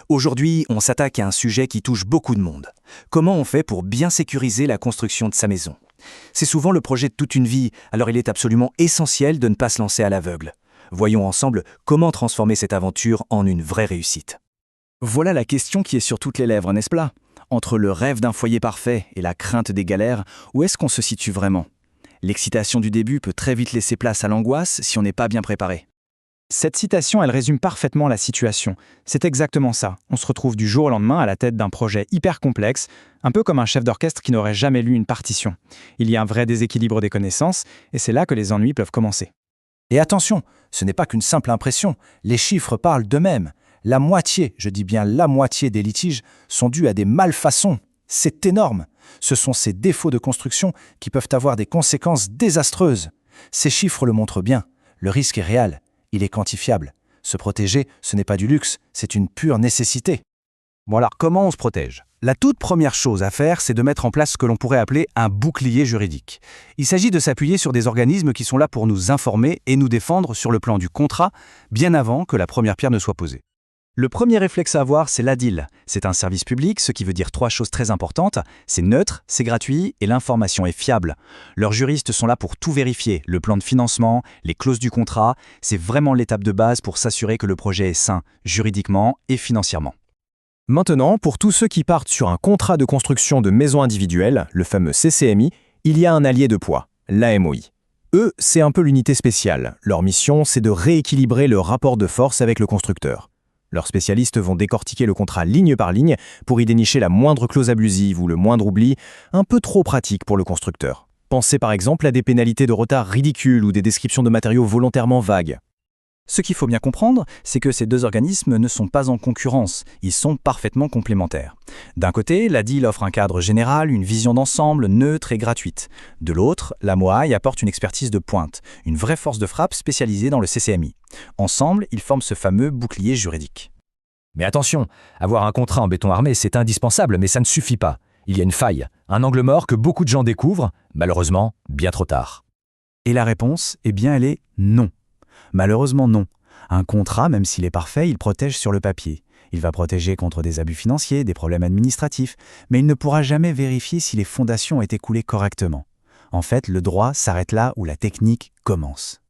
Aujourd'hui, on s'attaque à un sujet qui touche beaucoup de monde. Comment on fait pour bien sécuriser la construction de sa maison? C'est souvent le projet de toute une vie, alors il est absolument essentiel de ne pas se lancer à l'aveugle. Voyons ensemble comment transformer cette aventure en une vraie réussite. Voilà la question qui est sur toutes les lèvres, n'est-ce pas? Entre le rêve d'un foyer parfait et la crainte des galères, où est-ce qu'on se situe vraiment? L'excitation du début peut très vite laisser place à l'angoisse si on n'est pas bien préparé. Cette citation, elle résume parfaitement la situation. C'est exactement ça. On se retrouve du jour au lendemain à la tête d'un projet hyper complexe, un peu comme un chef d'orchestre qui n'aurait jamais lu une partition. Il y a un vrai déséquilibre des connaissances, et c'est là que les ennuis peuvent commencer. Et attention, ce n'est pas qu'une simple impression, les chiffres parlent d'eux-mêmes. La moitié, je dis bien la moitié des litiges, sont dus à des malfaçons. C'est énorme. Ce sont ces défauts de construction qui peuvent avoir des conséquences désastreuses. Ces chiffres le montrent bien. Le risque est réel. Il est quantifiable. Se protéger, ce n'est pas du luxe, c'est une pure nécessité. Bon alors, comment on se protège? La toute première chose à faire, c'est de mettre en place ce que l'on pourrait appeler un bouclier juridique. Il s'agit de s'appuyer sur des organismes qui sont là pour nous informer et nous défendre sur le plan du contrat, bien avant que la première pierre ne soit posée. Le premier réflexe à avoir, c'est l'ADIL. C'est un service public, ce qui veut dire 3 choses très importantes. C'est neutre, c'est gratuit et l'information est fiable. Leurs juristes sont là pour tout vérifier, le plan de financement, les clauses du contrat. C'est vraiment l'étape de base pour s'assurer que le projet est sain, juridiquement et financièrement. Maintenant, pour tous ceux qui partent sur un contrat de construction de maison individuelle, le fameux CCMI, il y a un allié de poids, l'AMOI. Eux, c'est un peu l'unité spéciale. Leur mission, c'est de rééquilibrer le rapport de force avec le constructeur. Leurs spécialistes vont décortiquer le contrat ligne par ligne pour y dénicher la moindre clause abusive ou le moindre oubli, un peu trop pratique pour le constructeur. Pensez par exemple à des pénalités de retard ridicules ou des descriptions de matériaux volontairement vagues. Ce qu'il faut bien comprendre, c'est que ces deux organismes ne sont pas en concurrence, ils sont parfaitement complémentaires. D'un côté, l'ADIL offre un cadre général, une vision d'ensemble neutre et gratuite. De l'autre, l'AMOI apporte une expertise de pointe, une vraie force de frappe spécialisée dans le CCMI. Ensemble, ils forment ce fameux bouclier juridique. Mais attention, avoir un contrat en béton armé, c'est indispensable, mais ça ne suffit pas. Il y a une faille, un angle mort que beaucoup de gens découvrent, malheureusement, bien trop tard. Et la réponse, eh bien, elle est non. Malheureusement, non. Un contrat, même s'il est parfait, il protège sur le papier. Il va protéger contre des abus financiers, des problèmes administratifs, mais il ne pourra jamais vérifier si les fondations ont été coulées correctement. En fait, le droit s'arrête là où la technique commence.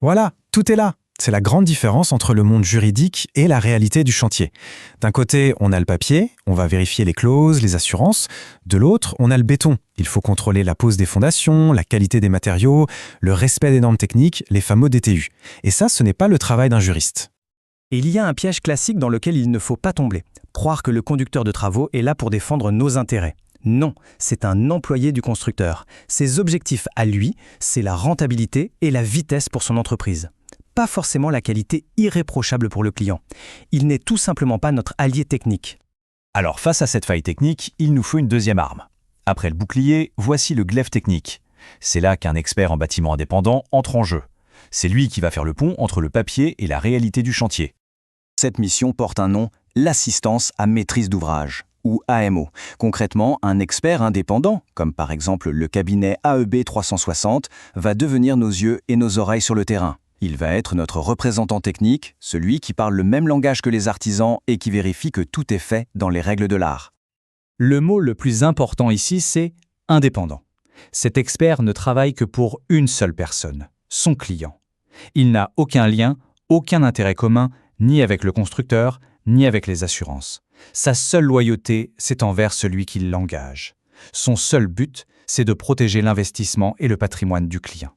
Voilà, tout est là. C'est la grande différence entre le monde juridique et la réalité du chantier. D'un côté, on a le papier, on va vérifier les clauses, les assurances. De l'autre, on a le béton. Il faut contrôler la pose des fondations, la qualité des matériaux, le respect des normes techniques, les fameux DTU. Et ça, ce n'est pas le travail d'un juriste. Et il y a un piège classique dans lequel il ne faut pas tomber. Croire que le conducteur de travaux est là pour défendre nos intérêts. Non, c'est un employé du constructeur. Ses objectifs à lui, c'est la rentabilité et la vitesse pour son entreprise. Pas forcément la qualité irréprochable pour le client. Il n'est tout simplement pas notre allié technique. Alors face à cette faille technique, il nous faut une deuxième arme. Après le bouclier, voici le glaive technique. C'est là qu'un expert en bâtiment indépendant entre en jeu. C'est lui qui va faire le pont entre le papier et la réalité du chantier. Cette mission porte un nom, l'assistance à maîtrise d'ouvrage, ou AMO. Concrètement, un expert indépendant, comme par exemple le cabinet AEB 360, va devenir nos yeux et nos oreilles sur le terrain. Il va être notre représentant technique, celui qui parle le même langage que les artisans et qui vérifie que tout est fait dans les règles de l'art. Le mot le plus important ici, c'est « indépendant ». Cet expert ne travaille que pour une seule personne, son client. Il n'a aucun lien, aucun intérêt commun, ni avec le constructeur, ni avec les assurances. Sa seule loyauté, c'est envers celui qui l'engage. Son seul but, c'est de protéger l'investissement et le patrimoine du client.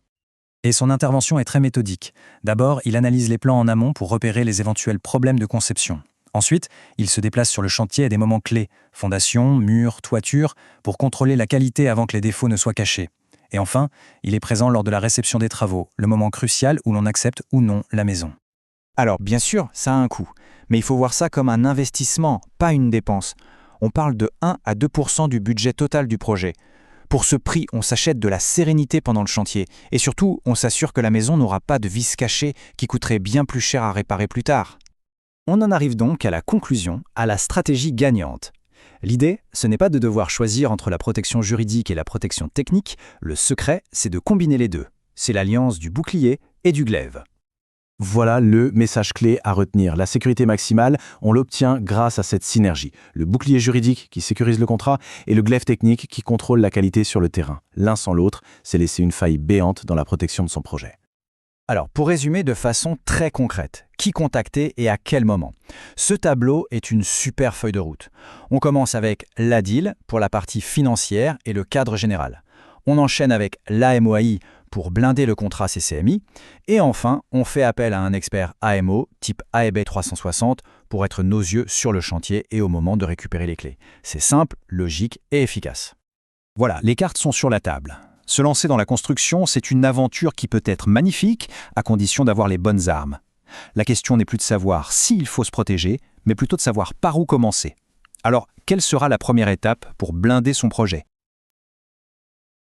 Et son intervention est très méthodique. D'abord, il analyse les plans en amont pour repérer les éventuels problèmes de conception. Ensuite, il se déplace sur le chantier à des moments clés, fondation, murs, toiture, pour contrôler la qualité avant que les défauts ne soient cachés. Et enfin, il est présent lors de la réception des travaux, le moment crucial où l'on accepte ou non la maison. Alors, bien sûr, ça a un coût, mais il faut voir ça comme un investissement, pas une dépense. On parle de 1 à 2% du budget total du projet. Pour ce prix, on s'achète de la sérénité pendant le chantier, et surtout, on s'assure que la maison n'aura pas de vis cachés qui coûteraient bien plus cher à réparer plus tard. On en arrive donc à la conclusion, à la stratégie gagnante. L'idée, ce n'est pas de devoir choisir entre la protection juridique et la protection technique, le secret, c'est de combiner les deux. C'est l'alliance du bouclier et du glaive. Voilà le message clé à retenir. La sécurité maximale, on l'obtient grâce à cette synergie. Le bouclier juridique qui sécurise le contrat et le glaive technique qui contrôle la qualité sur le terrain. L'un sans l'autre, c'est laisser une faille béante dans la protection de son projet. Alors, pour résumer de façon très concrète, qui contacter et à quel moment? Ce tableau est une super feuille de route. On commence avec la deal pour la partie financière et le cadre général. On enchaîne avec l'AMOAI pour blinder le contrat CCMI. Et enfin, on fait appel à un expert AMO type AEB 360 pour être nos yeux sur le chantier et au moment de récupérer les clés. C'est simple, logique et efficace. Voilà, les cartes sont sur la table. Se lancer dans la construction, c'est une aventure qui peut être magnifique, à condition d'avoir les bonnes armes. La question n'est plus de savoir s'il faut se protéger, mais plutôt de savoir par où commencer. Alors, quelle sera la première étape pour blinder son projet?